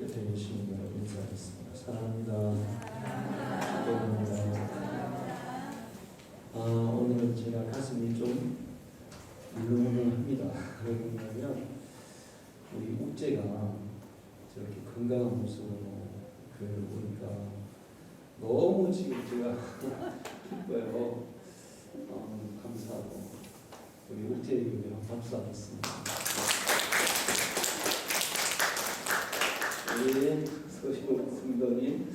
곁에 계신 여러분 인사하겠습니다. 사랑합니다. 기도합니다. 오늘은 제가 가슴이 좀 물렁물렁합니다. 왜 그러냐면 우리 옥재가 저렇게 건강한 모습으로 보니까 너무 지금 제가 기뻐요. 감사하고 우리 옥재에게 박수 하겠습니다. 우리 서시호 성도님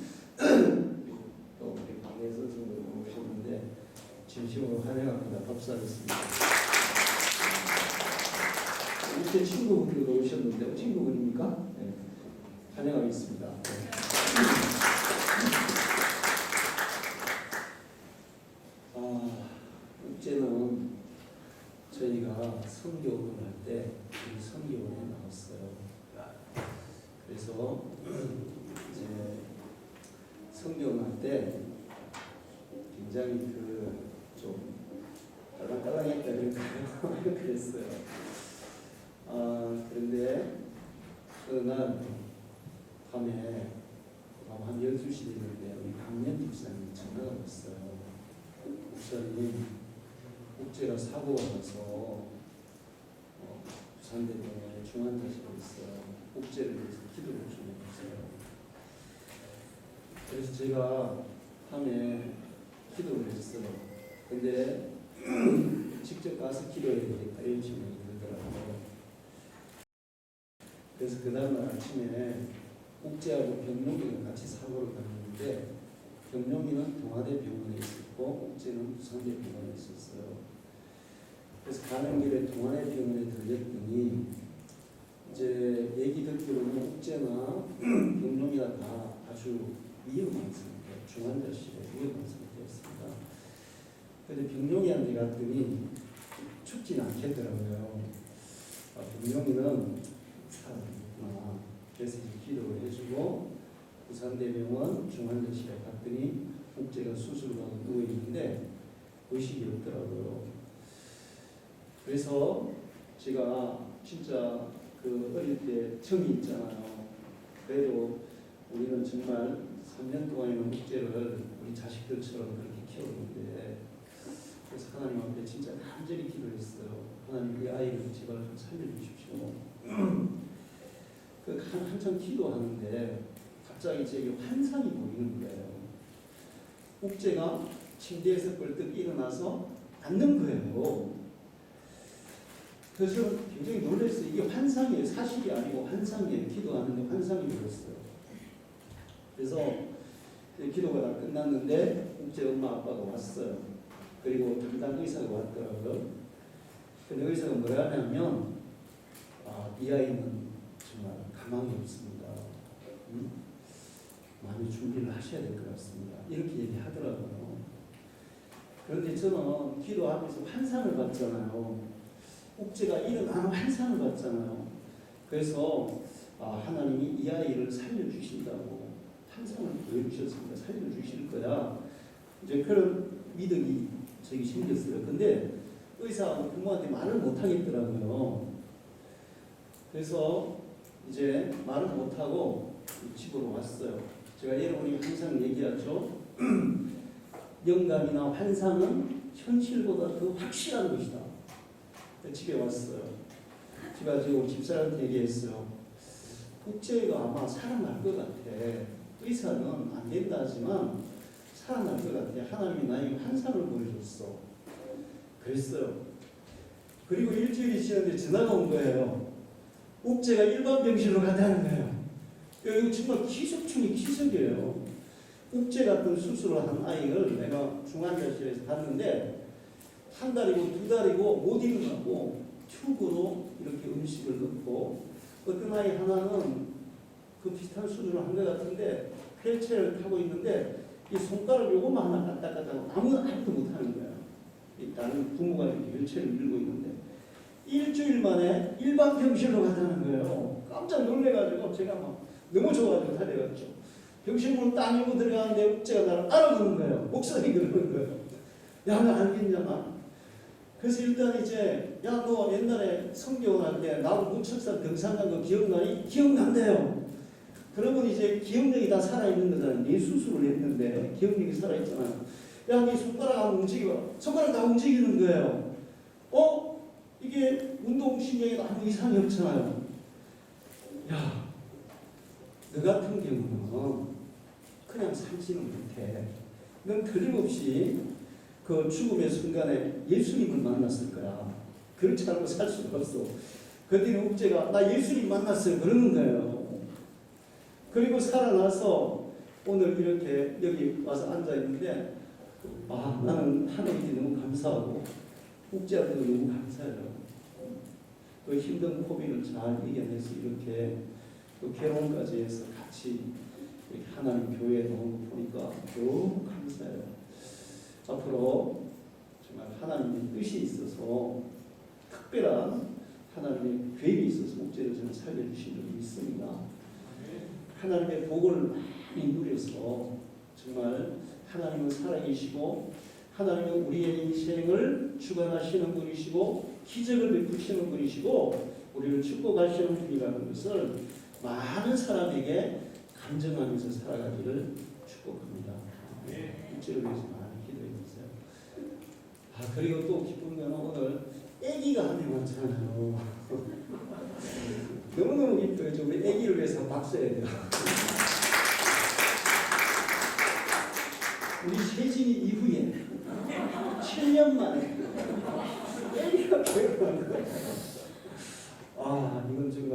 또 우리 강혜선 성도님 오셨는데 진심으로 환영합니다. 박수하겠습니다. 옥재 친구분들도 오셨는데 친구분입니까? 네. 환영하겠습니다. 옥재는 저희가 성교원을 할 때 우리 성교원에 나왔어요. 그래서 이제 성경할 때 굉장히 좀 딸랑딸랑했다 그럴까요? 그랬어요. 그런데 어느 날 밤에 한 12시 됐는데 우리 강연 집사님이 전화가 왔어요. 목사님, 옥재가 사고가 나서 부산대병원에 중환자실에 있어요. 옥재를 위해서 기도를 좀 해주세요. 그래서 제가 밤에 기도를 했어요. 근데 직접 가서 기도해야 되겠다 이런 생각이 들더라고요. 그래서 그 다음날 아침에 옥재하고 병용이가 같이 사고를 갔는데 병용이는 동아대 병원에 있었고 옥재는 부산대 병원에 있었어요. 그래서 가는 길에 동아대 병원에 들렸더니 이제 얘기 듣기로는 옥재나 병용이가 다 아주 위험한 상태, 중환자실에 위험한 상태였습니다. 그런데 병용이한테 갔더니 춥진 않겠더라고요. 병용이는 살아있구나. 그래서 기도를 해주고 부산대병원 중환자실에 갔더니 옥재가 수술받고 누워있는데 의식이 없더라고요. 그래서 제가 진짜 어릴 때 정이 있잖아요. 그래도 우리는 정말 3년 동안이나 옥재를 우리 자식들처럼 그렇게 키웠는데 그래서 하나님 앞에 진짜 간절히 기도했어요. 하나님 이 아이를 제발 좀 살려주십시오. 한참 기도하는데 갑자기 제게 환상이 보이는 거예요. 옥재가 침대에서 벌떡 일어나서 앉는 거예요. 그래서 굉장히 놀랐어요. 이게 환상이에요. 사실이 아니고 환상이에요. 기도하는데 환상이 보였어요. 그래서 기도가 다 끝났는데 옥재 엄마 아빠가 왔어요. 그리고 담당 의사가 왔더라고요. 근데 의사가 뭐라 하냐면 이 아이는 정말 가망이 없습니다. 많이 준비를 하셔야 될 것 같습니다. 이렇게 얘기하더라고요. 그런데 저는 기도하면서 환상을 봤잖아요. 옥재가 일어나는 환상을 봤잖아요. 그래서 하나님이 이 아이를 살려주신다고 환상을 보여주셨습니다. 살려주실 거야. 이제 그런 믿음이 저기 생겼어요. 근데 의사하고 부모한테 말을 못하겠더라고요. 그래서 이제 말을 못하고 집으로 왔어요. 제가 여러분이 항상 얘기하죠. 영감이나 환상은 현실보다 더 확실한 것이다. 집에 왔어요. 집에 와서 집사람한테 얘기했어요. 옥재가 아마 살아날 것 같아. 의사는 안 된다 하지만 살아날 것 같아. 하나님이 나에게 환상을 보여줬어. 그랬어요. 그리고 일주일이 지났는데 전화가 온 거예요. 옥재가 일반 병실로 간다는 거예요. 이거 정말 기적 중의 기적이에요. 옥재 같은 수술을 한 아이를 내가 중환자실에서 봤는데 한 달이고 두 달이고 못 일어나고 튜브로 이렇게 음식을 넣고 어떤 아이 하나는 그 비슷한 수술을 한 것 같은데 휠체어를 타고 있는데 이 손가락 요것만 하나 까딱까딱 아무도 못하는 거예요. 다른 부모가 이렇게 휠체어를 밀고 있는데 일주일 만에 일반 병실로 가자는 거예요. 깜짝 놀래가지고 제가 막 너무 좋아가지고 달려갔죠. 병실 문 딱 열고 들어가는데 옥재가 나를 알아보는 거예요. 목소리 그러는 거예요. 야, 나 알겠냐? 그래서 일단 이제 야, 너 옛날에 성경을 할 때 나하고 무척산 등산 간 거 기억나니? 기억난대요. 그러면 이제 기억력이 다 살아있는 거잖아요. 뇌수술을 했는데 기억력이 살아있잖아요. 야, 네 손가락 안 움직여. 손가락 다 움직이는 거예요. 이게 운동신경에 아무 이상이 없잖아요. 야, 너 같은 경우는 그냥 살지는 못해. 넌 틀림없이 그 죽음의 순간에 예수님을 만났을 거야. 그렇지 않고 살 수가 없어. 그때 옥제가 나 예수님 만났어요. 그러는 거예요. 그리고 살아나서 오늘 이렇게 여기 와서 앉아 있는데 나는 하나님께 너무 감사하고 옥제한테도 너무 감사해요. 그 힘든 코비를 잘 이겨내서 이렇게 그 결혼까지 해서 같이 이렇게 하나님 교회에 나온 거 보니까 너무 감사해요. 앞으로 정말 하나님의 뜻이 있어서 특별한 하나님의 계획이 있어서 목재를 저는 살려주신 적이 있습니다. 하나님의 복을 많이 누려서 정말 하나님은 살아계시고 하나님은 우리의 인생을 주관하시는 분이시고 기적을 베푸시는 분이시고 우리를 축복하시는 분이라는 것을 많은 사람에게 감정하면서 살아가기를 축복합니다. 목재를 위해서 많이 기도해 주세요. 그리고 또 기쁜 건 오늘 아기가 한 명 왔잖아요. 너무너무 기뻐요. 우리 아기를 위해서 박수 해야 돼요. 우리 세진이 이후에 7년 만에 아기가 결혼한 거예요. 이건 정말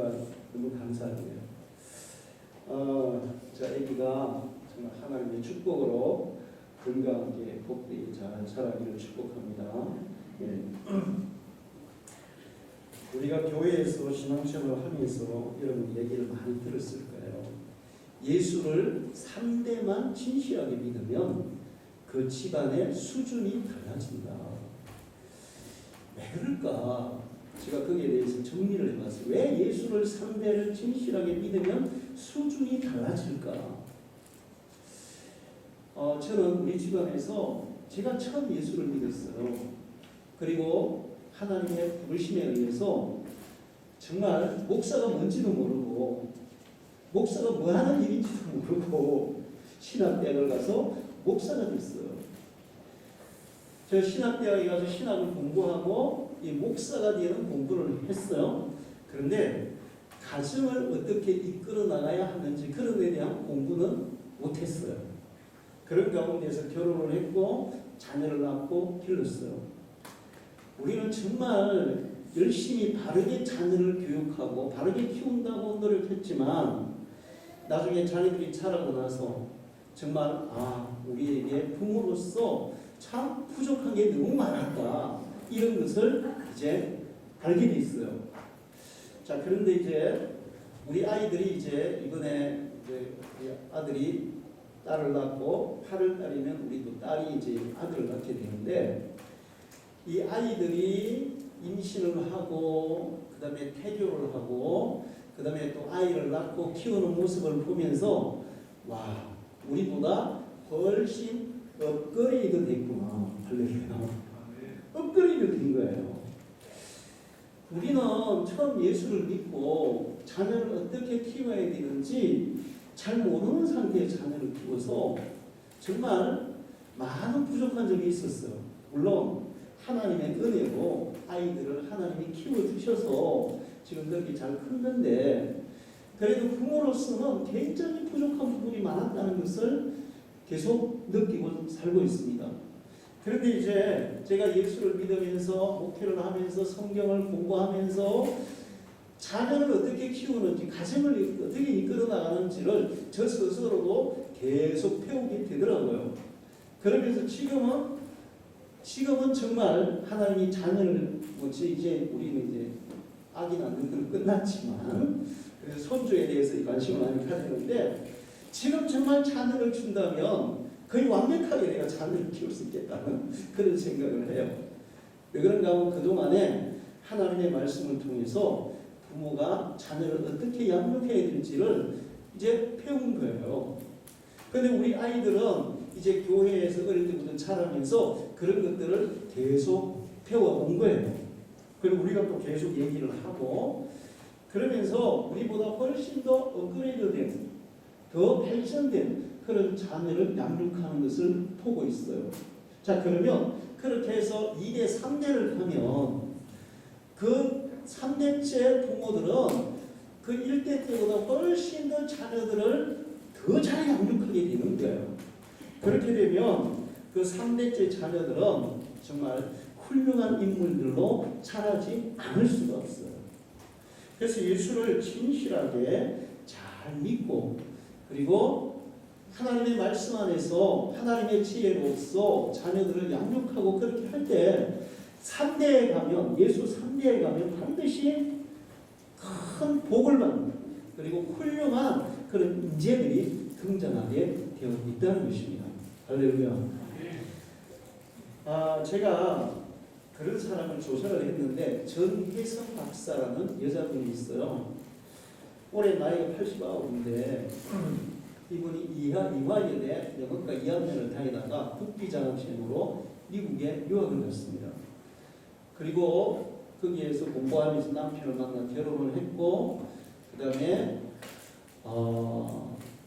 너무 감사하네요. 저 아기가 정말 하나님의 축복으로 건강하게 복되게 잘 자라기를 축복합니다. 예. 우리가 교회에서 신앙생활을 하면서 여러분 얘기를 많이 들었을 거예요. 예수를 3대만 진실하게 믿으면 그 집안의 수준이 달라진다. 왜 그럴까? 제가 거기에 대해서 정리를 해봤어요. 왜 예수를 3대를 진실하게 믿으면 수준이 달라질까? 저는 우리 집안에서 제가 처음 예수를 믿었어요. 그리고 하나님의 부르심에 의해서 정말 목사가 뭔지도 모르고 목사가 뭐 하는 일인지도 모르고 신학대학을 가서 목사가 됐어요. 저 신학대학에 가서 신학을 공부하고 이 목사가 되는 공부를 했어요. 그런데 가정을 어떻게 이끌어 나가야 하는지 그런 데 대한 공부는 못했어요. 그런 가운데서 결혼을 했고 자녀를 낳고 길렀어요. 우리는 정말 열심히 바르게 자녀를 교육하고 바르게 키운다고 노력했지만 나중에 자녀들이 자라고 나서 정말 우리에게 부모로서 참 부족한 게 너무 많았다. 이런 것을 이제 알게 됐어요. 자, 그런데 이제 우리 아이들이 이제 이번에 이제 우리 아들이 딸을 낳고 8월 달이면 우리 또 딸이 이제 아들을 낳게 되는데 이 아이들이 임신을 하고 그 다음에 태교를 하고 그 다음에 또 아이를 낳고 키우는 모습을 보면서 우리보다 훨씬 업그레이드 됐구나. 할렐루야. 업그레이드 된 거예요. 우리는 처음 예수를 믿고 자녀를 어떻게 키워야 되는지 잘 모르는 상태의 자녀를 키워서 정말 많은 부족한 점이 있었어요. 물론 하나님의 은혜로 아이들을 하나님이 키워주셔서 지금 그렇게 잘 컸는데 그래도 부모로서는 굉장히 부족한 부분이 많았다는 것을 계속 느끼고 살고 있습니다. 그런데 이제 제가 예수를 믿으면서 목회를 하면서 성경을 공부하면서 자녀를 어떻게 키우는지 가정을 어떻게 이끌어 나가는지를 저 스스로도 계속 배우게 되더라고요. 그러면서 지금은 정말 하나님이 자녀를 이제 우리는 이제 아기 낳는 건 끝났지만 그래서 손주에 대해서 관심을 많이 가지는데 지금 정말 자녀를 준다면 거의 완벽하게 내가 자녀를 키울 수 있겠다는 그런 생각을 해요. 왜 그런가 하면 그동안에 하나님의 말씀을 통해서 부모가 자녀를 어떻게 양육해야 될지를 이제 배운 거예요. 그런데 우리 아이들은 이제 교회에서 어릴 때부터 자라면서 그런 것들을 계속 배워온 거예요. 그리고 우리가 또 계속 얘기를 하고 그러면서 우리보다 훨씬 더 업그레이드된 더 발전된 그런 자녀를 양육하는 것을 보고 있어요. 자, 그러면 그렇게 해서 2대, 3대를 하면 그 3대째 부모들은 그 1대 때보다 훨씬 더 자녀들을 더 잘 양육하게 되는 거예요. 그렇게 되면 그 3대째 자녀들은 정말 훌륭한 인물들로 자라지 않을 수가 없어요. 그래서 예수를 진실하게 잘 믿고 그리고 하나님의 말씀 안에서 하나님의 지혜로서 자녀들을 양육하고 그렇게 할 때 3대에 가면 예수 3대에 가면 반드시 큰 복을 받는 그리고 훌륭한 그런 인재들이 등장하게 되어 있다는 것입니다. 할렐루야. 제가 그런 사람을 조사를 했는데 전혜성 박사라는 여자분이 있어요. 올해 나이가 89인데 이분이 이화여대 영어과 2학년을 다니다가 국비장학생으로 미국에 유학을 갔습니다. 그리고 거기에서 공부하면서 남편을 만나 결혼을 했고 그 다음에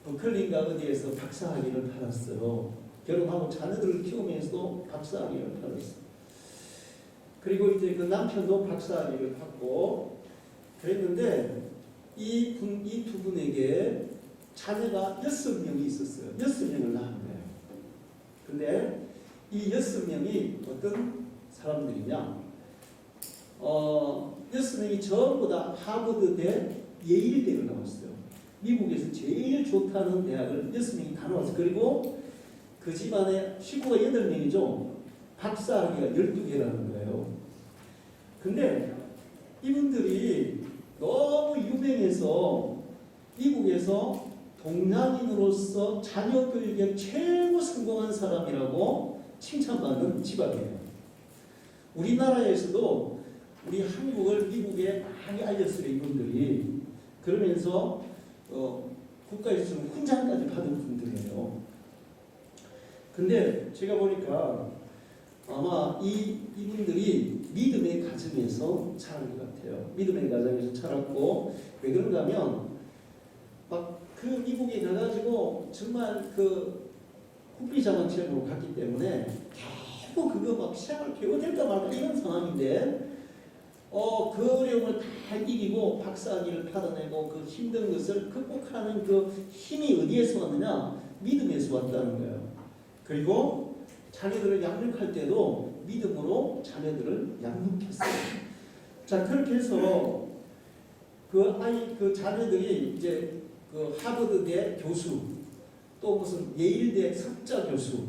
버클리인가 어디에서 박사학위를 받았어요. 결혼하고 자녀들을 키우면서도 박사학위를 받았어요. 그리고 이제 그 남편도 박사학위를 받고 그랬는데 이 두 분에게 자녀가 6명이 있었어요. 6명을 낳은 거예요. 근데 이 6명이 어떤 사람들이냐? 6명이 전부 다 하버드대, 예일대를 나왔어요. 미국에서 제일 좋다는 대학을 6명이 다 나왔어요. 그리고 그 집안에 식구가 8명이죠. 박사학위가 12개라는 거예요. 근데 이분들이 너무 유명해서 미국에서 동양인으로서 자녀 교육에 최고 성공한 사람이라고 칭찬받는 집안이에요. 우리나라에서도 우리 한국을 미국에 많이 알렸어요. 이분들이. 그러면서 국가에서 훈장까지 받은 분들이에요. 근데 제가 보니까 아마 이분들이 믿음의 가정에서 자란 것 같아요. 믿음의 가정에서 자랐고 왜 그런가 하면 막 그 미국에 가가지고 정말 그 국비장학생으로 갔기 때문에 계속 그거 막 시험을 배워야 될까 말까 이런 상황인데 그 어려움을 다 이기고 박사학위를 받아내고 그 힘든 것을 극복하는 그 힘이 어디에서 왔느냐? 믿음에서 왔다는 거예요. 그리고 자녀들을 양육할 때도 믿음으로 자녀들을 양육했어요. 자, 그렇게 해서 그 자녀들이 이제 그 하버드대 교수, 또 무슨 예일대 석자 교수,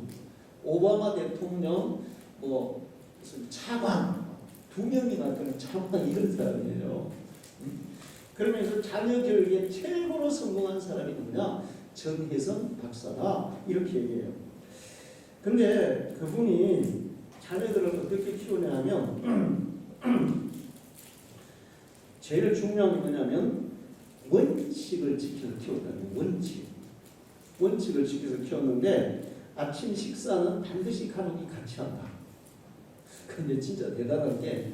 오바마 대통령 무슨 차관 2명이나 그런 차관 이런 사람이에요. 그러면서 자녀 교육에 최고로 성공한 사람이 누구냐? 전혜성 박사다 이렇게 얘기해요. 근데 그분이 자녀들을 어떻게 키우냐 하면 제일 중요한 게 뭐냐면 원칙을 지켜서 키웠다는 원칙을 지켜서 키웠는데 아침 식사는 반드시 가족이 같이 한다. 근데 진짜 대단한 게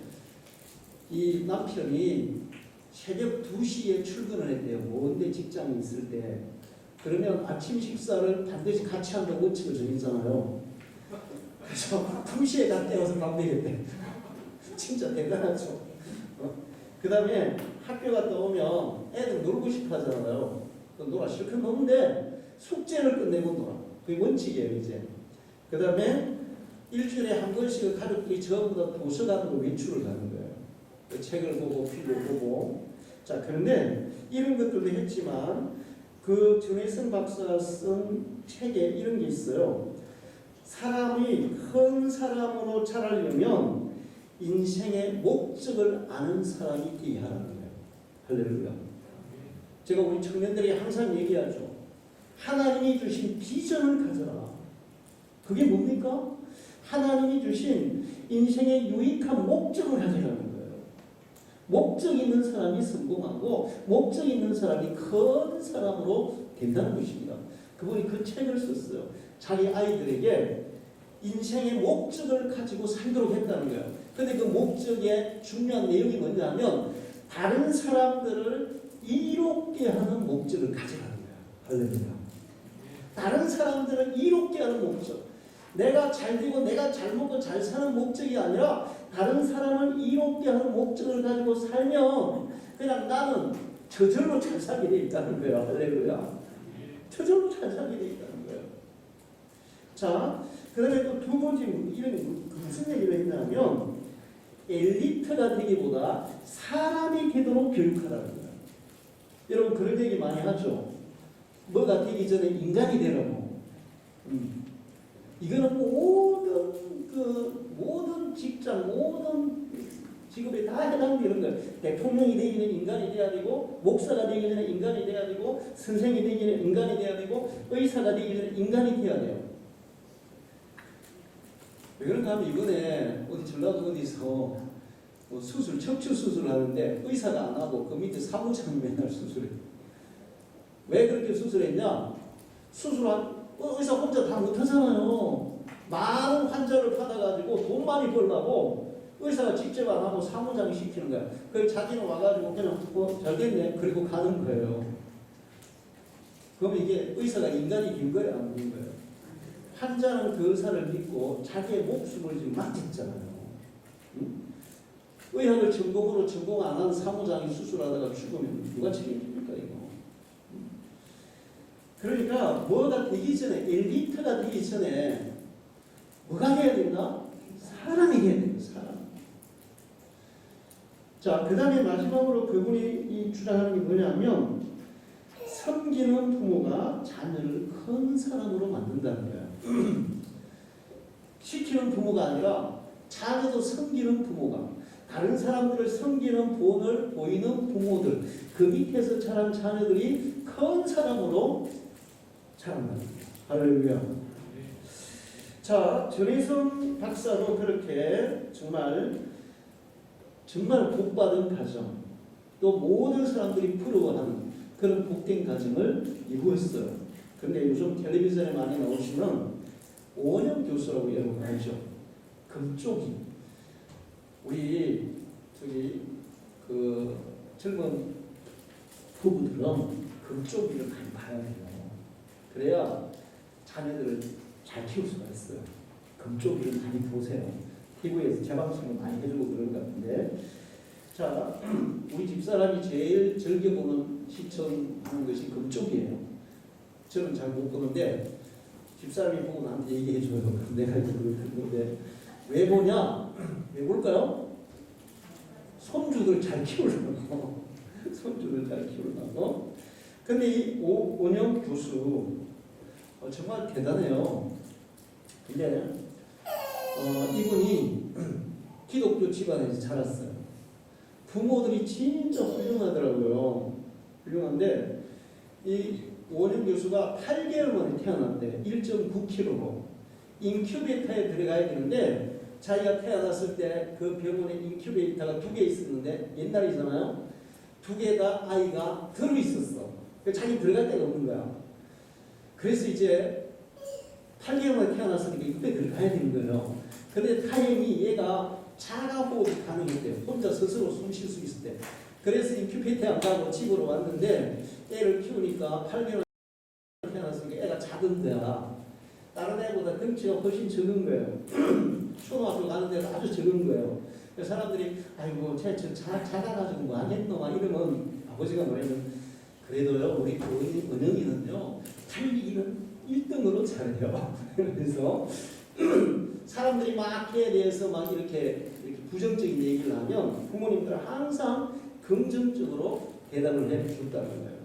이 남편이 새벽 2시에 출근을 했대요. 먼데 직장에 있을 때. 그러면 아침 식사를 반드시 같이 한다고 원칙을 정했잖아요. 그래서 2시에 다 떼어서 밥 먹였대. 진짜 대단하죠. 그 다음에 학교 갔다 오면 애들 놀고 싶어 하잖아요. 놀아 실컷 노는데 숙제를 끝내고 놀아. 그게 원칙이에요 이제. 그 다음에 일주일에 한 번씩 가족들이 전부 다 도서관으로 외출을 가는 거예요. 그 책을 보고 필을 보고. 자, 그런데 이런 것들도 했지만 그 전혜성 박사가 쓴 책에 이런 게 있어요. 사람이 큰 사람으로 자라려면 인생의 목적을 아는 사람이 되어야 하는 거예요. 할렐루야. 제가 우리 청년들이 항상 얘기하죠. 하나님이 주신 비전을 가져라. 그게 뭡니까? 하나님이 주신 인생의 유익한 목적을 가져라는 거예요. 목적 있는 사람이 성공하고 목적 있는 사람이 큰 사람으로 된다는 것입니다. 그분이 그 책을 썼어요. 자기 아이들에게 인생의 목적을 가지고 살도록 했다는 거예요. 그런데 그 목적의 중요한 내용이 뭐냐면 다른 사람들을 이롭게 하는 목적을 가져가는 거예요. 할렐루야. 다른 사람들은 이롭게 하는 목적, 내가 잘 되고 내가 잘 먹고 잘 사는 목적이 아니라 다른 사람을 이롭게 하는 목적을 가지고 살면 그냥 나는 저절로 잘 살게 돼 있다는 거예요. 할렐루야. 저절로 잘 살게 돼 있다는 거예요. 자, 그 다음에 또 두 번째 이런 무슨 얘기를 했냐면 엘리트가 되기보다 사람이 되도록 교육하라는 거예요. 여러분 그런 얘기 많이 하죠. 뭐가 되기 전에 인간이 되라고. 이거는 모든 직장, 모든 직업에 다 해당되는 거예요. 대통령이 되기 전에 인간이 돼야 되고, 목사가 되기 전에 인간이 돼야 되고, 선생이 되기 전에 인간이 돼야 되고, 의사가 되기 전에 인간이 돼야 돼요. 왜 그런가 하면 이번에 어디 전라도 어디서 뭐 척추 수술을 하는데 의사가 안 하고 그 밑에 사무장이 맨날 수술해. 왜 그렇게 수술했냐? 의사 혼자 다 못하잖아요. 많은 환자를 받아가지고 돈 많이 벌라고 의사가 직접 안 하고 사무장이 시키는 거야. 그래서 자기는 와가지고 그냥 잘 됐네. 그리고 가는 거예요. 그러면 이게 의사가 인간이 된 거예요? 안 된 거예요? 환자는 그 의사를 믿고 자기의 목숨을 지금 맡겼잖아요. 응? 의학을 전공으로 전공 안 한 사무장이 수술하다가 죽으면 누가 책임집니까 이거? 그러니까 뭐가 되기 전에 엘리트가 되기 전에 뭐가 해야 된다? 사람이 해야 된다. 사람. 자, 그 다음에 마지막으로 그분이 이 주장하는 게 뭐냐면 섬기는 부모가 자녀를 큰 사람으로 만든다는 거야. 시키는 부모가 아니라 자녀도 섬기는 부모가, 다른 사람들을 섬기는 본을 보이는 부모들, 그 밑에서 자란 자녀들이 큰 사람으로 자란다. 할렐루야. 자, 전혜성 박사도 그렇게 정말 복받은 가정, 또 모든 사람들이 부러워하는 그런 복된 가정을 이루었어요. 근데 요즘 텔레비전에 많이 나오시는 오은영 교수라고 여러분 알죠? 금쪽이. 우리 그 젊은 부부들은 금쪽이를 많이 봐야 돼요. 그래야 자녀들을 잘 키울 수가 있어요. 금쪽이를 많이 보세요. TV에서 재방송을 많이 해주고 그런 것 같은데. 자, 우리 집사람이 제일 즐겨보는 시청하는 것이 금쪽이에요. 저는 잘 못 보는데 집사람이 보고 나한테 얘기해줘요. 내가 그걸 듣는데 왜 보냐? 왜 볼까요? 손주들 잘 키우려고. 손주들 잘 키우려고. 근데 이 오은영 교수 정말 대단해요. 근데 이분이 기독교 집안에서 자랐어요. 부모들이 진짜 훌륭하더라고요. 훌륭한데 이 오은영 교수가 8개월 만에 태어났대. 1.9kg로. 인큐베이터에 들어가야 되는데 자기가 태어났을 때 그 병원에 인큐베이터가 2개 있었는데 옛날이잖아요. 2개 다 아이가 들어있었어. 자기 들어갈 데가 없는 거야. 그래서 이제 8개월 만에 태어났으니까 이때 들어가야 되는 거예요. 근데 다행히 얘가 자가호흡이 가능했대요. 혼자 스스로 숨 쉴 수 있을 때. 그래서 인큐베이터에 안 가고 집으로 왔는데 애를 키우니까 8개월 태어났으니까 애가 작은 거야. 다른 애보다 덩치가 훨씬 적은 거예요. 초등학교 가는데도 아주 적은 거예요. 그래서 사람들이 아이고 쟤 작아가지고 뭐 하겠노 막 이러면 아버지가 뭐냐면 그래도요 우리 은영이는요 달리기는 1등으로 잘해요. 그래서 사람들이 막 걔에 대해서 막 이렇게 부정적인 얘기를 하면 부모님들은 항상 긍정적으로 대답을 해줬다는 거예요.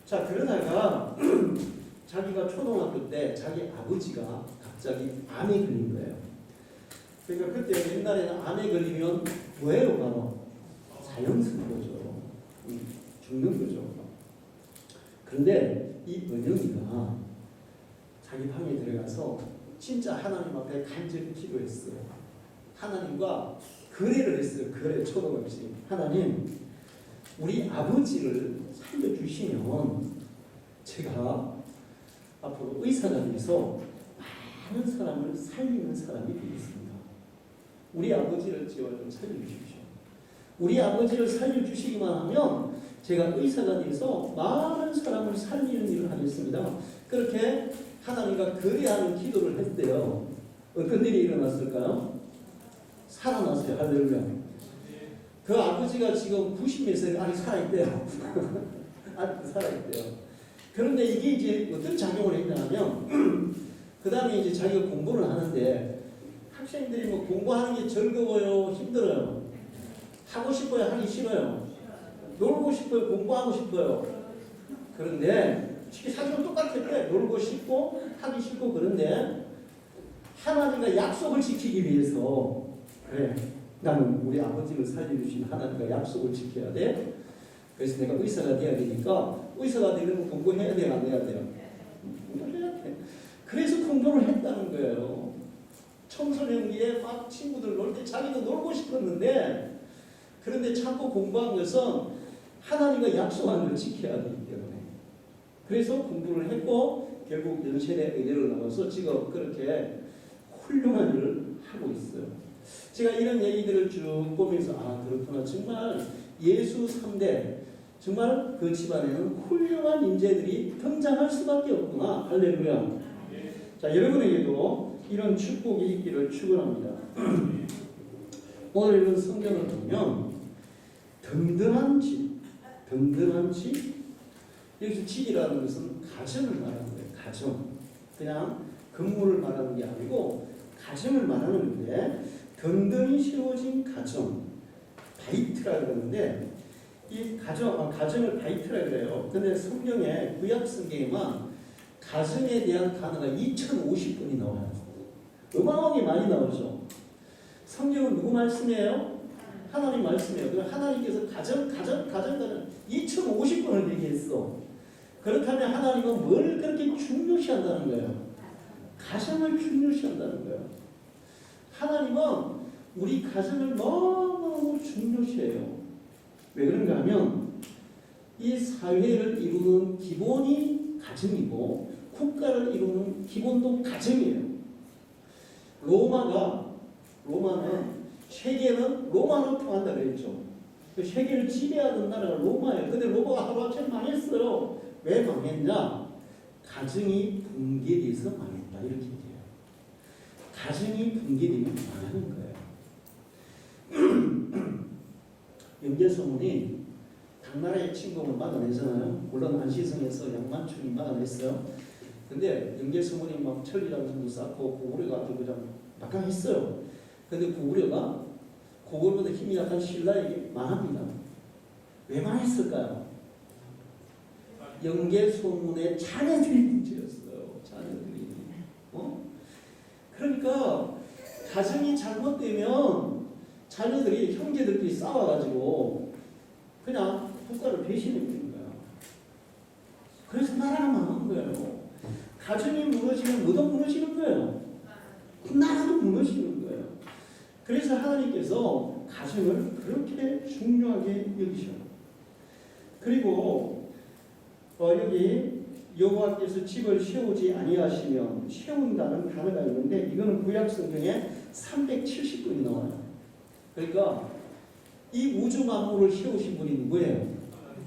자, 그러다가 자기가 초등학교 때 자기 아버지가 갑자기 암에 걸린 거예요. 그러니까 그때 옛날에는 암에 걸리면 뭐예요? 바로 자연스러운 거죠. 죽는 거죠. 그런데 이 은영이가 자기 방에 들어가서 진짜 하나님 앞에 간절히 기도했어요. 하나님과 거래를 했어요. 거래 초등학생. 하나님, 우리 아버지를 살려주시면 제가 앞으로 의사가 돼서 많은 사람을 살리는 사람이 되겠습니다. 우리 아버지를 제발 좀 살려주십시오. 우리 아버지를 살려주시기만 하면 제가 의사가 돼서 많은 사람을 살리는 했습니다. 그렇게 하나님과 거래하는 기도를 했대요. 어떤 일이 일어났을까요? 살아났어요. 할렐루야. 그 아버지가 지금 90몇 세 아직 살아있대요. 아직 살아있대요. 그런데 이게 이제 어떤 작용을 했냐면 그 다음에 이제 자기가 공부를 하는데 학생들이 뭐 공부하는 게 즐거워요? 힘들어요? 하고 싶어요? 하기 싫어요? 놀고 싶어요? 공부하고 싶어요? 그런데 사실은 똑같은데 놀고 싶고 하기 싫고 그런데 하나님과 약속을 지키기 위해서 그래 나는 우리 아버지를 살려주신 하나님과 약속을 지켜야 돼. 그래서 내가 의사가 돼야 되니까 의사가 되려면 공부해야 돼요? 안 해야 돼요? 공부해야 돼. 그래서 공부를 했다는 거예요. 청소년기에 막 친구들 놀 때 자기도 놀고 싶었는데 그런데 참고 공부한 것은 하나님과 약속한 걸 지켜야 되기 때문에 그래서 공부를 했고 결국 연세대 의대를 나와서 지금 그렇게 훌륭한 일을 하고 있어요. 제가 이런 얘기들을 쭉 보면서 그렇구나. 정말 예수 3대 정말 그 집안에는 훌륭한 인재들이 등장할 수밖에 없구나. 할렐루야. 자, 여러분에게도 이런 축복이 있기를 축원합니다. 오늘 읽은 성경을 보면 든든한 집, 든든한 집. 여기서 집이라는 것은 가정을 말하는 거예요. 가정. 그냥 건물을 말하는 게 아니고 가정을 말하는 건데 든든히 세워진 가정. 바이트라 그러는데 이 가정을 바이트라 그래요. 근데 성경에 구약 성경에만 가정에 대한 단어가 2050번이 나와요. 어마어마하게 많이 나오죠. 성경은 누구 말씀이에요? 하나님 말씀이에요. 그럼 하나님께서 가정 2050번을 얘기했어. 그렇다면 하나님은 뭘 그렇게 중요시한다는 거예요? 가정을 중요시한다는 거예요. 하나님은 우리 가정을 너무 중요시해요. 왜 그런가 하면 이 사회를 이루는 기본이 가정이고 국가를 이루는 기본도 가정이에요. 로마는 세계는 로마로 통한다 그랬죠. 세계를 지배하던 나라가 로마예요. 근데 로마가 하루아침에 망했어요. 왜 망했냐? 가정이 붕괴돼서 망했다. 이렇게 얘기해요. 가정이 붕괴되면 망하는 거예요. 영계소문이 당나라의 침공을 막아내잖아요. 물론 안시성에서 양만춘이 막아냈어요. 근데 영계소문이 막 천리장성도 쌓고 고구려가 아주 그냥 막강했어요. 근데 고구려가 고구려보다 힘이 약한 신라에게 망합니다. 왜 망했을까요? 영계소문의 자녀들이 문제였어요. 자녀들이. 그러니까 가정이 잘못되면 자녀들이 형제들끼리 싸워가지고 그냥 국가를 배신해버린 거야. 그래서 나라가 망한 거예요. 가정이 무너지면 뭐도 무너지는 거예요. 나라도 무너지는 거예요. 그래서 하나님께서 가정을 그렇게 중요하게 여기셔요. 그리고 여기 여호와께서 집을 세우지 아니하시면 세운다는 단어가 있는데 이거는 구약 성경에 370번이 나와요. 그러니까 이 우주 만물을 세우신 분이 누구예요?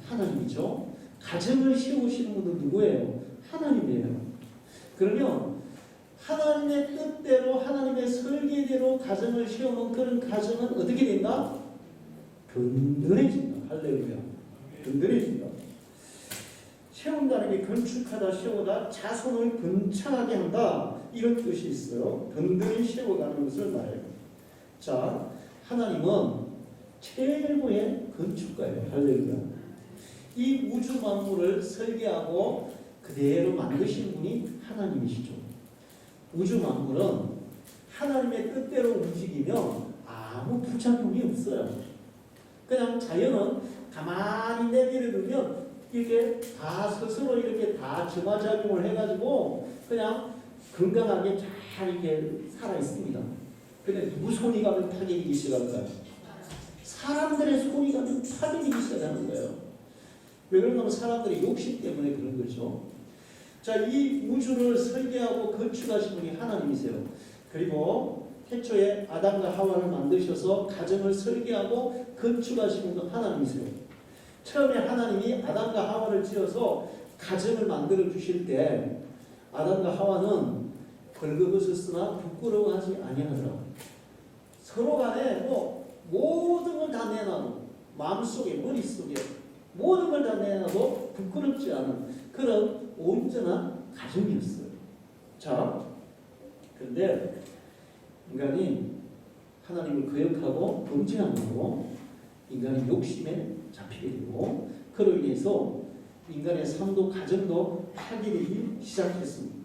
하나님이죠. 가정을 세우시는 분은 누구예요? 하나님이에요. 그러면 하나님의 뜻대로 하나님의 설계대로 가정을 세우는 그런 가정은 어떻게 된다? 든든해진다. 할렐루야. 든든해진다. 세운다는 게 건축하다, 세우다, 자손을 번창하게 한다. 이런 뜻이 있어요. 든든히 세워가는 것을 말해요. 자, 하나님은 최고의 건축가예요. 할렐루야. 이 우주 만물을 설계하고 그대로 만드신 분이 하나님이시죠. 우주 만물은 하나님의 뜻대로 움직이면 아무 부작용이 없어요. 그냥 자연은 가만히 내버려두면 이렇게 다 스스로 이렇게 다 점화작용을 해가지고 그냥 건강하게 잘 이렇게 살아 있습니다. 근데 누구 손이 가면 파괴되기 시작할까요? 사람들의 손이 가면 파괴되기 시작하는 거예요. 왜 그런가? 사람들의 욕심 때문에 그런 거죠. 자, 이 우주를 설계하고 건축하신 분이 하나님이세요. 그리고 태초에 아담과 하와를 만드셔서 가정을 설계하고 건축하신 분도 하나님이세요. 처음에 하나님이 아담과 하와를 지어서 가정을 만들어 주실 때 아담과 하와는 벌거벗었으나 부끄러워하지 아니하더라. 서로 간에 모든 걸 다 내놔도 마음속에 머릿속에 모든 걸 다 내놔도 부끄럽지 않은 그런 온전한 가정이었어요. 자, 그런데 인간이 하나님을 거역하고 범죄함으로 인간이 욕심에 잡히게 되고 그로 인해서 인간의 삶도 가정도 파괴되기 시작했습니다.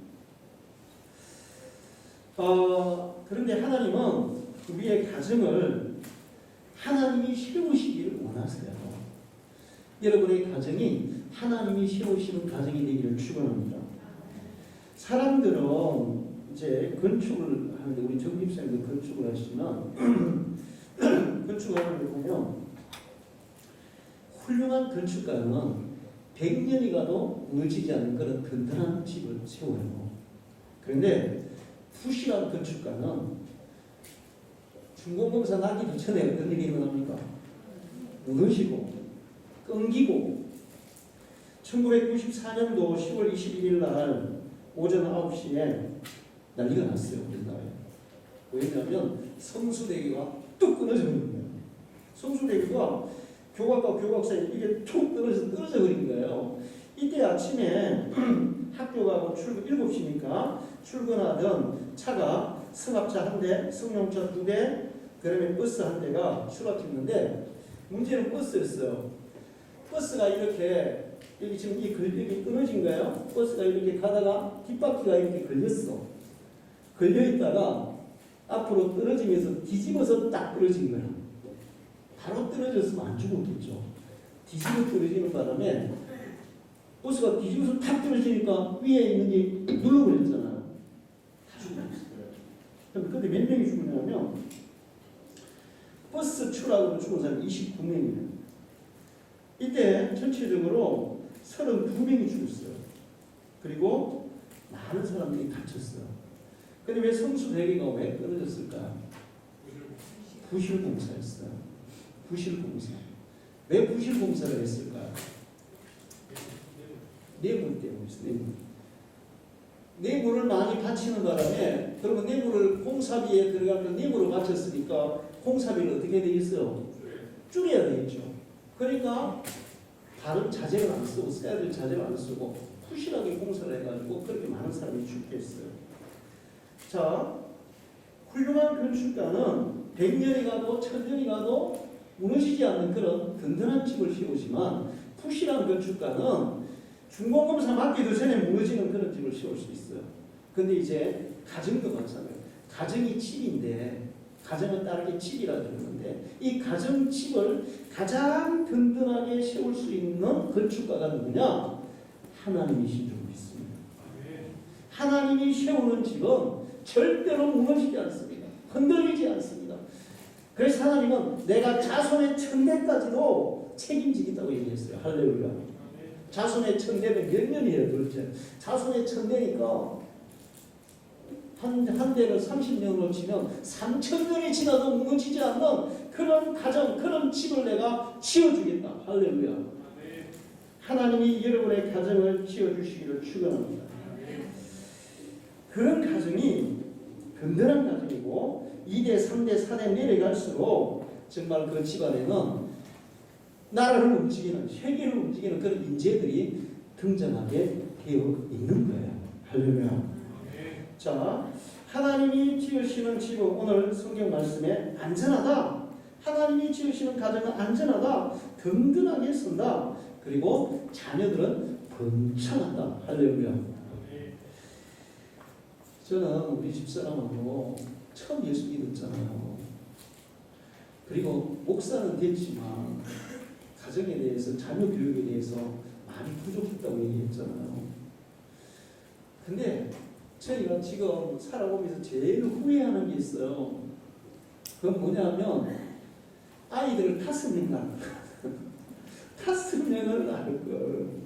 그런데 하나님은 우리의 가정을 하나님이 세우시기를 원하세요. 여러분의 가정이 하나님이 세우시는 가정이 되기를 축원합니다. 사람들은 이제 건축을 하는데 우리 정 집사님도 건축을 하시지만 건축을 하는 데 보면 훌륭한 건축가는 100년이 가도 무너지지 않는 그런 든든한 집을 세워요. 그런데 부실한 건축가는 중공검사 나기도 전에 어떤 일이 일어납니까? 무너지고 끊기고 1994년도 10월 21일 날 오전 9시에 난리가 났어요. 우리나라에. 왜냐하면 성수대교가 뚝 끊어져 버린 거예요. 성수대교가 교각과 교각 사이에 이게 툭 떨어져 버린 거예요. 이때 아침에 학교 가고 출근 7시니까 출근하던 차가 승합차 한 대, 승용차 2대, 그다음에 버스 한 대가 출합했는데 문제는 버스였어요. 버스가 이렇게 여기 지금 여기 끊어진 거예요. 버스가 이렇게 가다가 뒷바퀴가 이렇게 걸렸어. 걸려있다가 앞으로 떨어지면서 뒤집어서 딱 떨어진 거야. 바로 떨어졌으면 안 죽었겠죠. 뒤집어 떨어지는 바람에 버스가 뒤집어서 탁 떨어지니까 위에 있는 게 눌러버렸잖아요. 다 죽어버렸어요. 근데 몇 명이 죽었냐면 버스 추락으로 죽은 사람이 29명이에요. 이때 전체적으로 32명이 죽었어요. 그리고 많은 사람들이 다쳤어요. 근데 왜 성수대교가 왜 끊어졌을까요? 부실공사였어요. 부실공사. 왜 부실공사를 했을까요? 내부 때문이었어요. 내부를 많이 받치는 바람에 그러면 내부를 공사비에 들어가면 내부를 받쳤으니까 공사비를 어떻게 되겠어요? 줄여야 되겠죠. 그러니까 다른 자재를 안 쓰고 써야 될 자재를 안 쓰고 부실하게 공사를 해가지고 그렇게 많은 사람이 죽게 했어요. 자, 훌륭한 건축가는 100년이 가도 1000년이 가도 무너지지 않는 그런 든든한 집을 세우지만 부실한 건축가는 중공검사 맞기도 전에 무너지는 그런 집을 세울 수 있어요. 근데 이제 가정도 마찬가지예요. 가정이 집인데 가정은 다르게 집이라 그러는데 이 가정집을 가장 든든하게 세울 수 있는 건축가가 누구냐? 하나님이신 줄 믿습니다. 하나님이 세우는 집은 절대로 무너지지 않습니다. 흔들리지 않습니다. 그래서 하나님은 내가 자손의 천대까지도 책임지겠다고 얘기했어요. 할렐루야. 자손의 천대는 몇 년이에요 도대체? 자손의 천대니까 한 대를 30년으로 치면 3000년이 지나도 무너지지 않는 그런 가정, 그런 집을 내가 지어주겠다. 할렐루야. 하나님이 여러분의 가정을 지어주시기를 축원합니다. 그런 가정이 든든한 가정이고 2대, 3대, 4대 내려갈수록 정말 그 집안에는 나라를 움직이는, 세계를 움직이는 그런 인재들이 등장하게 되어 있는 거예요. 할렐루야. 자, 하나님이 지으시는 집은 오늘 성경 말씀에 안전하다. 하나님이 지으시는 가정은 안전하다. 든든하게 선다. 그리고 자녀들은 번창한다. 할렐루야. 저는 우리 집사람하고 처음 예수 믿었잖아요. 그리고 목사는 됐지만 가정에 대해서 자녀 교육에 대해서 많이 부족했다고 얘기했잖아요. 근데 저희가 지금 살아오면서 제일 후회하는 게 있어요. 그건 뭐냐면 아이들 5명 5명을 낳을 걸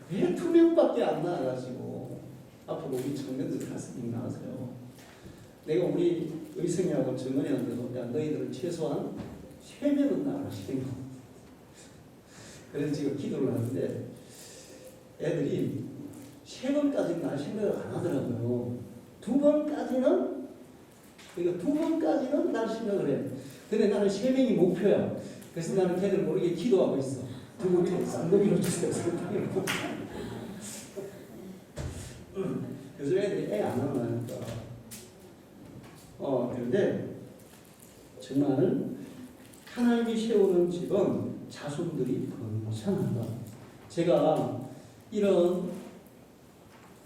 왜 2명밖에 안 낳아가지고 앞으로 우리 청년들 5명 낳으세요. 내가 우리 의성이하고 정은이한테도 야 너희들은 최소한 3명은 낳아라. 3명. 그래서 지금 기도를 하는데 애들이 세 번까지는 날 생각을 안 하더라고요. 두 번까지는, 그러니까 두 번까지는 날 생각을 해. 근데 나는 세 명이 목표야. 그래서 나는 걔들 모르게 기도하고 있어. 두 번째 쌍둥이로 주세요. 요즘 애들이 애 안 하니까. 그런데 정말 하나님이 세우는 집은 자손들이 번창한다. 제가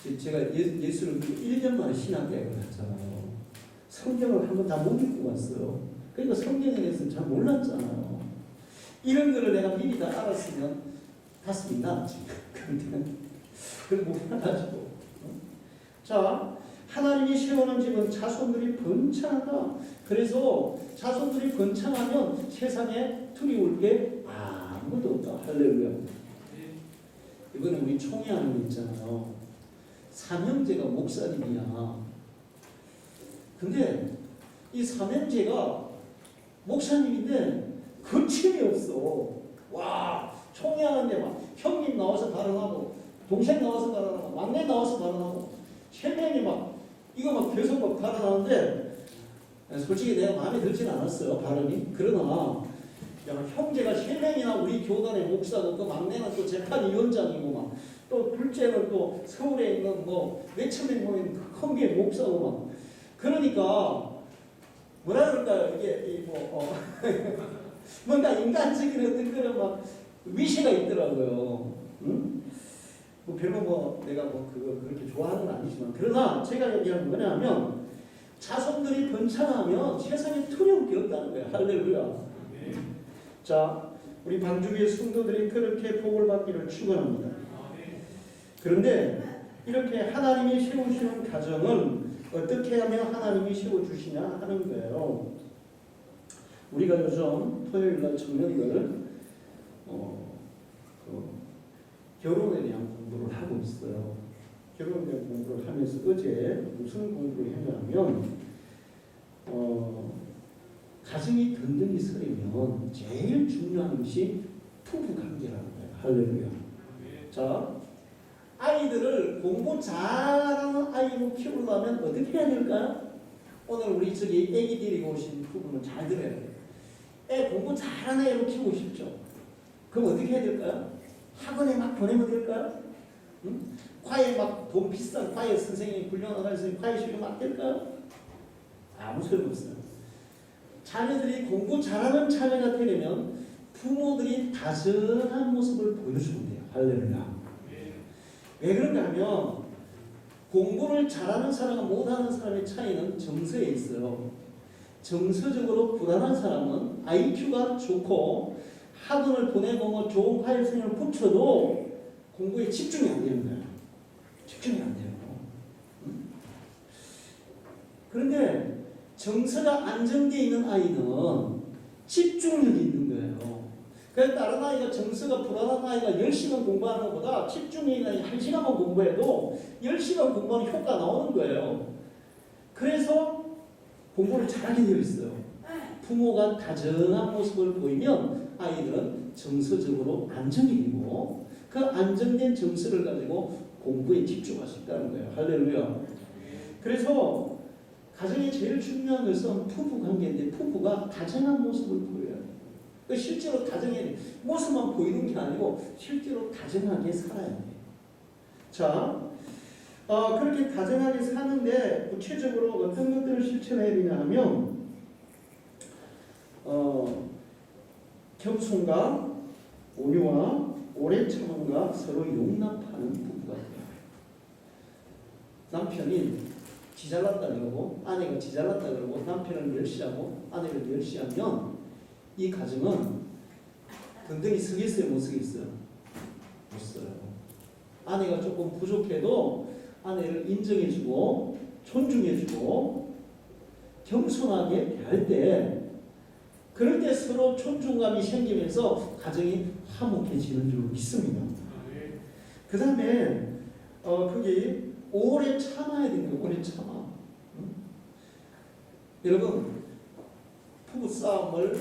예수를 1년 만에 신학대학을 갔잖아요. 성경을 한 번 다 못 읽고 왔어요. 그러니까 성경에 대해서는 잘 몰랐잖아요. 이런 거를 내가 미리 다 알았으면 가슴이 나았지. 그런데 그걸 몰라가지고. 자, 하나님이 세우는 집은 자손들이 번창한다. 그래서 자손들이 번창하면 세상에 두려울 게 아무도 없다. 할렐루야. 이번에 우리 총회하는 거 있잖아요. 삼형제가 목사님이야. 근데 이 삼형제가 목사님인데 거침이 없어. 와, 총회하는데 막 형님 나와서 발언하고 동생 나와서 발언하고 막내 나와서 발언하고 세 명이 막 이거 막 계속 막 발언하는데 솔직히 내가 마음에 들지는 않았어요. 발언이. 그러나 형제가 세 명이나 우리 교단의 목사고 그 막내는 또 재판위원장이고 막 또 둘째는 또 서울에 있는 뭐 몇천 명 모인 큰 게 목사고 막 그러니까 뭐라 그럴까요? 이게 뭔가 인간적인 어떤 그런 막 위세가 있더라고요. 응? 뭐 별로 내가 그거 그렇게 좋아하는 건 아니지만 그러나 제가 얘기하는 뭐냐면 자손들이 번창하면 세상에 두려울 게 없다는 거예요. 할렐루야. 자, 우리 방주교의 성도들이 그렇게 복을 받기를 축원합니다. 그런데 이렇게 하나님이 세우시는 가정은 어떻게 하면 하나님이 세워주시냐 하는 거예요. 우리가 요즘 토요일날 청년들 결혼에 대한 공부를 하고 있어요. 결혼에 대한 공부를 하면서 어제 무슨 공부를 했냐면 가정이 든든히 서려면 제일 중요한 것이 부부 관계라는 거예요. 할렐루야. 자, 아이들을 공부 잘하는 아이로 키우려면 어떻게 해야 될까요? 오늘 우리 저기 애기 데리고 오신 부부는 잘 들어야 돼요. 애 공부 잘하는 애로 키우고 싶죠? 그럼 어떻게 해야 될까요? 학원에 막 보내면 될까요? 응? 과외 막 돈 비싼 과외 선생님이 훈련을 해서 과외 시키면 막 될까요? 아무 소용없어요. 자녀들이 공부 잘하는 자녀가 되려면 부모들이 다정한 모습을 보여주면 돼요. 할렐루야. 왜 그런가 하면 공부를 잘하는 사람과 못하는 사람의 차이는 정서에 있어요. 정서적으로 불안한 사람은 IQ가 좋고 학원을 보내고 좋은 과외 선생님을 붙여도 공부에 집중이 안 되는 거예요. 집중이 안 돼요. 그런데 정서가 안정되어 있는 아이는 집중력이 있는 거예요. 그래서 다른 아이가 정서가 불안한 아이가 10시간 공부하는 것보다 집중력이 1시간만 공부해도 10시간 공부하는 효과가 나오는 거예요. 그래서 공부를 잘하게 되어 있어요. 부모가 다정한 모습을 보이면 아이들은 정서적으로 안정이 되고 그 안정된 정서를 가지고 공부에 집중할 수 있다는 거예요. 할렐루야. 그래서 가정의 제일 중요한 것은 부부 관계인데 부부가 다정한 모습을 보여야 돼요. 실제로 다정의 모습만 보이는 게 아니고 실제로 다정하게 살아야 돼요. 자, 그렇게 다정하게 사는데 구체적으로 어떤 것들을 실천해야 되냐 하면 겸손과 온유와 오래 참음과 서로 용납하는 부부가 돼요. 남편이 지잘났다 그러고 아내가 지잘났다 그러고 남편을 멸시하고 아내를 멸시하면 이 가정은 든든히 서겠어요? 못 서겠어요? 못 서요. 아내가 조금 부족해도 아내를 인정해주고 존중해주고 겸손하게 대할 때 그럴 때 서로 존중감이 생기면서 가정이 화목해지는 줄 믿습니다. 그 다음에 거기 오래 참아야 됩니다. 오래 참아. 응? 여러분 부부 싸움을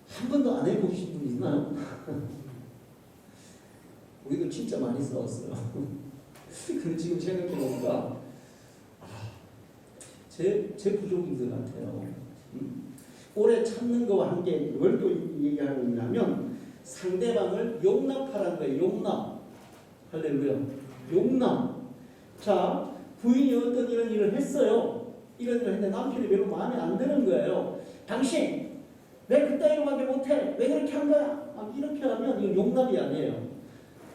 한 번도 안 해보신 분 있나요? 우리도 진짜 많이 싸웠어요. 근데 지금 생각해보니까 제 부족인 것 같아요. 오래 참는 거와 함께 뭘 또 얘기하고 있냐면 상대방을 용납하라는 거예요. 용납. 할렐루야. 용납. 자, 부인이 어떤 이런 일을 했어요. 이런 일을 했는데 남편이 별로 마음에 안 드는 거예요. 당신 왜 그따위로밖에 못해? 왜 그렇게 한 거야? 막 이렇게 하면 이건 용납이 아니에요.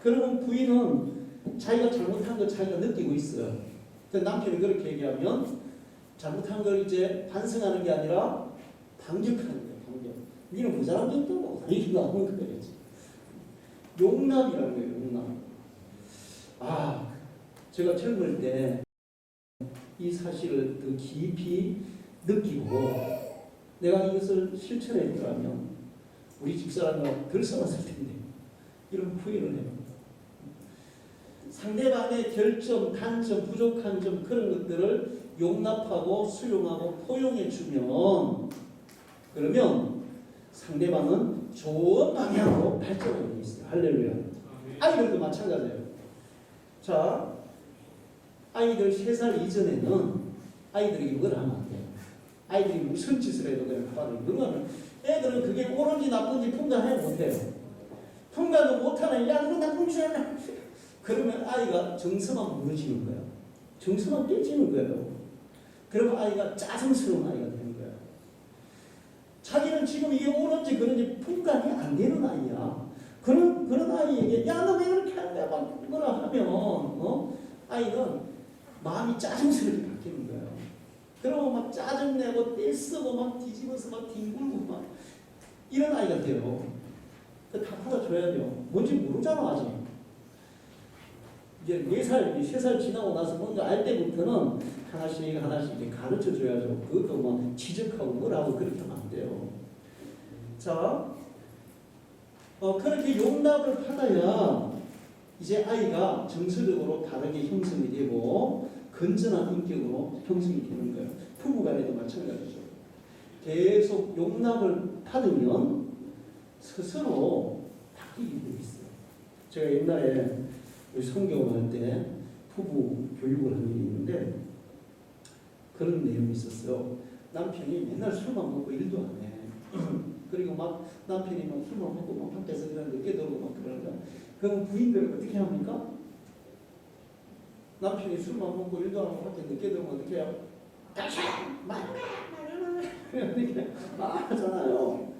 그러면 부인은 자기가 잘못한 걸 자기가 느끼고 있어요. 남편이 그렇게 얘기하면 잘못한 걸 이제 반성하는 게 아니라 반격하는 거예요. 반격. 니는 모자란 게 있다고. 이렇게 나오는 거예요. 용납이라는 거예요. 용납. 제가 젊을 때 이 사실을 더 깊이 느끼고 내가 이것을 실천했더라면 우리 집사람과 덜 싸웠을 텐데 이런 후회를 해요. 상대방의 결점, 단점, 부족한 점 그런 것들을 용납하고 수용하고 포용해 주면 그러면 상대방은 좋은 방향으로 발전하고 있어요. 할렐루야. 아이들도 마찬가지예요. 자, 아이들 3살 이전에는 아이들이 이걸 하면 안 돼요. 아이들이 무슨 짓을 해도 그냥 가만히 그러면 애들은 그게 옳은지 나쁜지 분간해 못해요. 분간도 못하는 야 그거 나쁜 짓이야. 그러면 아이가 정서만 무너지는 거예요. 정서만 깨지는 거예요. 그러면 아이가 짜증스러운 아이가 되는 거예요. 자기는 지금 이게 옳은지 그런지 분간이 안 되는 아이야. 그런 아이에게 야 너 왜 그렇게 하는 거야 막 뭐라 하면 아이는 마음이 짜증스럽게 바뀌는 거예요. 그러면 막 짜증내고 떼쓰고 막 뒤집어서 막 뒹굴고 막 이런 아이가 돼요. 다 받아줘야 돼요. 뭔지 모르잖아 아직. 이제 4살, 3살 지나고 나서 뭔가 알 때부터는 하나씩 이렇게 가르쳐 줘야죠. 그것도 뭐 지적하고 뭐라고 그렇게 하면 안 돼요. 자, 그렇게 용납을 받아야 이제 아이가 정서적으로 다르게 형성이 되고 건전한 인격으로 형성이 되는 거예요. 부부간에도 마찬가지죠. 계속 용납을 받으면 스스로 바뀌게 되어 있어요. 제가 옛날에 성경을 할 때 부부 교육을 한 일이 있는데 그런 내용이 있었어요. 남편이 맨날 술만 먹고 일도 안 해. 그리고 막 남편이 막 술만 먹고 막 밖에서 그냥 늦게 들어오고 막 그러니까 그럼 부인들은 어떻게 합니까? 남편이 술만 먹고 일도 안 하고 밖에 늦게 들어오면 어떻게 해요? 당신! 이렇게 말하잖아요.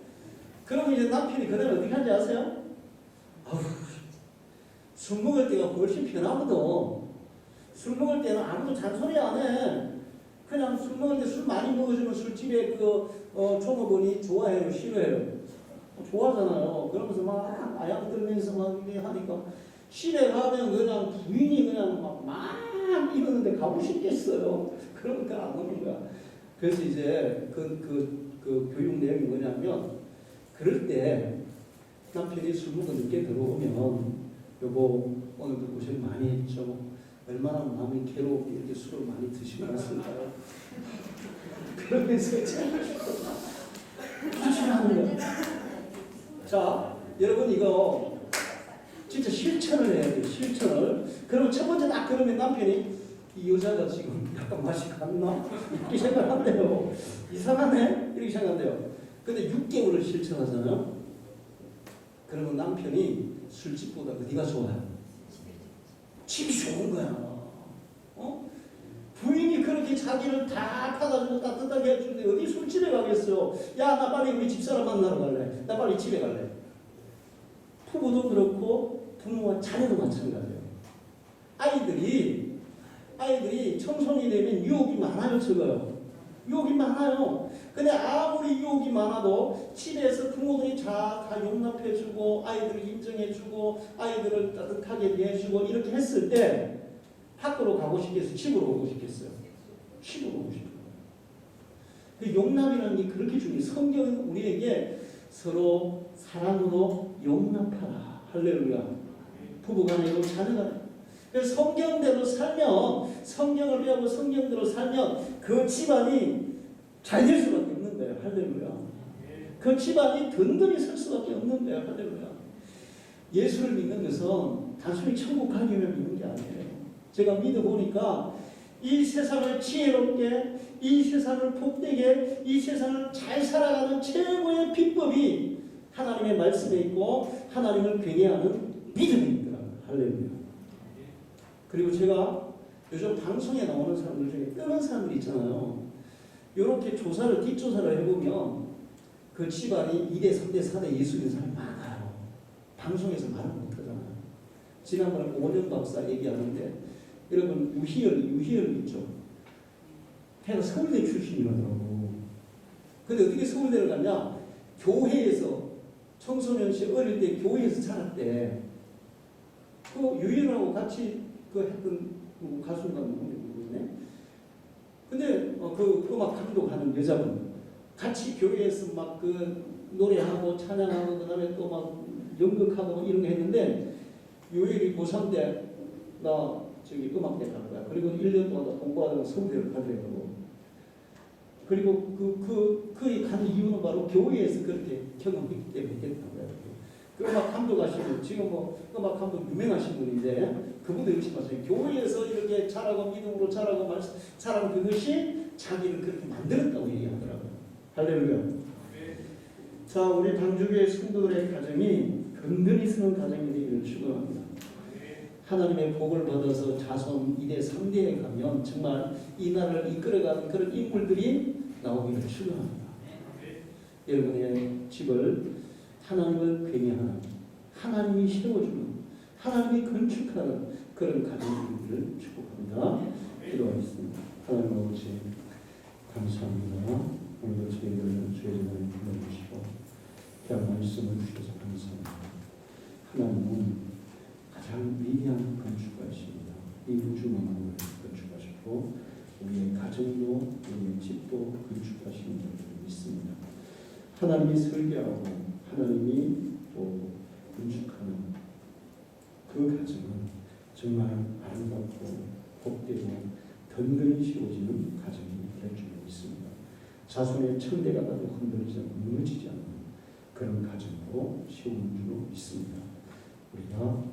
그러면 이제 남편이 그다음에 어떻게 하는지 아세요? 술 먹을 때가 훨씬 편하거든. 술 먹을 때는 아무도 잔소리 안 해. 그냥 술 먹을 때 술 많이 먹어주면 술집에 종업원이 좋아해요, 싫어해요? 좋아하잖아요. 그러면서 막 아양 들면서 막 이렇게 하니까 집에 가면 그냥 부인이 그냥 막 이러는데 가고 싶겠어요. 그러니까 안 오는 거야. 그래서 이제 그 교육 내용이 뭐냐면 그럴 때 남편이 술 먹고 늦게 들어오면 여보 오늘도 고생 많이 했죠. 얼마나 마음이 괴롭게 이렇게 술을 많이 드시고 왔을까요? 그러면서 하는 거예요. 자, 여러분 이거 진짜 실천을 해야 돼요. 실천을. 그러면 첫 번째 딱 그러면 남편이 이 여자가 지금 약간 맛이 갔나? 이렇게 생각한대요. 이상하네? 이렇게 생각한대요. 근데 6개월을 실천하잖아요. 그러면 남편이 술집보다 어디가 좋아요? 집이 좋은 거야. 부인이 그렇게 자기를 다 받아주고 따뜻하게 해주는데 어디 술집에 가겠어요? 야, 나 빨리 우리 집사람 만나러 갈래. 나 빨리 집에 갈래. 부부도 그렇고 부모와 자녀도 마찬가지예요. 아이들이 청소년이 되면 유혹이 많아요, 적어요. 유혹이 많아요. 근데 아무리 유혹이 많아도 집에서 부모들이 다 용납해주고 아이들을 인정해주고 아이들을 따뜻하게 대해주고 이렇게 했을 때 밖으로 가고 싶겠어요? 집으로 오고 싶겠어요? 집으로 오고 싶어요. 그 용납이라는 게 그렇게 중요해요. 성경은 우리에게 서로 사랑으로 용납하라. 할렐루야. 부부간에도 자녀간에. 그래서 성경대로 살면 성경을 배우고 성경대로 살면 그 집안이 잘 될 수밖에 없는 거예요. 할렐루야. 그 집안이 든든히 설 수밖에 없는 거예요. 할렐루야. 예수를 믿는 것은 단순히 천국 가기만 있는 게 아니에요. 제가 믿어보니까 이 세상을 지혜롭게, 이 세상을 복되게, 이 세상을 잘 살아가는 최고의 비법이 하나님의 말씀에 있고 하나님을 경외하는 믿음에 있더라고요. 할렐루야. 그리고 제가 요즘 방송에 나오는 사람들 중에 뜨는 사람들 있잖아요. 이렇게 조사를, 뒷조사를 해보면 그 집안이 2대, 3대, 4대 예수님 사람이 많아요. 방송에서 말을 못하잖아요. 지난번에 오년 박사 얘기하는데 여러분 유희열 있죠? 걔가 서울대 출신이라더라고. 근데 어떻게 서울대를 갔냐? 교회에서 청소년 시 어릴 때 교회에서 자랐대. 그 유희열하고 같이 그 했던 가수인가 모르겠네. 근데 그 음악 감독하는 여자분 같이 교회에서 막 그 노래하고 찬양하고 그다음에 또 막 연극하고 이런 거 했는데 유희열이 고3 때 나 저기 음악대 간 거야. 그리고 1년 동안 공부하다가 서울대를 가더라고. 그리고 그에 간 이유는 바로 교회에서 그렇게 경험했기 때문에 됐던 거야. 그 음악 감독하시는 지금 뭐 음악 감독 유명하신 분인데 그분도 열심히 하세요. 교회에서 이렇게 자라고 믿음으로 자라고 자란 그것이 자기를 그렇게 만들었다고 얘기하더라고요. 할렐루야. 자, 우리 방주교회 성도들의 가정이 든든히 서는 가정이 되기를 축원합니다. 하나님의 복을 받아서 자손 2대, 3대에 가면 정말 이 나라를 이끌어가는 그런 인물들이 나오기를 축원합니다. 여러분의 집을 하나님을 경외하는, 하나님이 세워주는, 하나님이 건축하는 그런 가정들을 축복합니다. 기도하겠습니다. 하나님 아버지 감사합니다. 오늘도 저희들을 주의 전에 불러주시고 귀한 말씀을 주셔서 감사합니다. 하나님은 가장 위대한 건축가이십니다. 이 우주 만물을 건축하시고 우리의 가정도 우리의 집도 건축하시는 줄 믿습니다. 하나님이 설계하고 하나님이 또 건축하는 그 가정은 정말 아름답고 복되고 든든히 세워지는 가정이 될 줄 믿습니다. 자손의 천대가 나도 흔들리지 않고 무너지지 않는 그런 가정으로 세우는 줄로 믿습니다. 우리가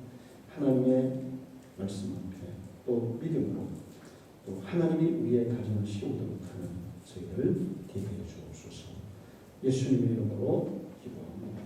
하나님의 말씀 앞에 또 믿음으로 또 하나님이 우리의 가정을 세우도록 하는 저희를 되게 해 주옵소서. 예수님의 이름으로 기도합니다.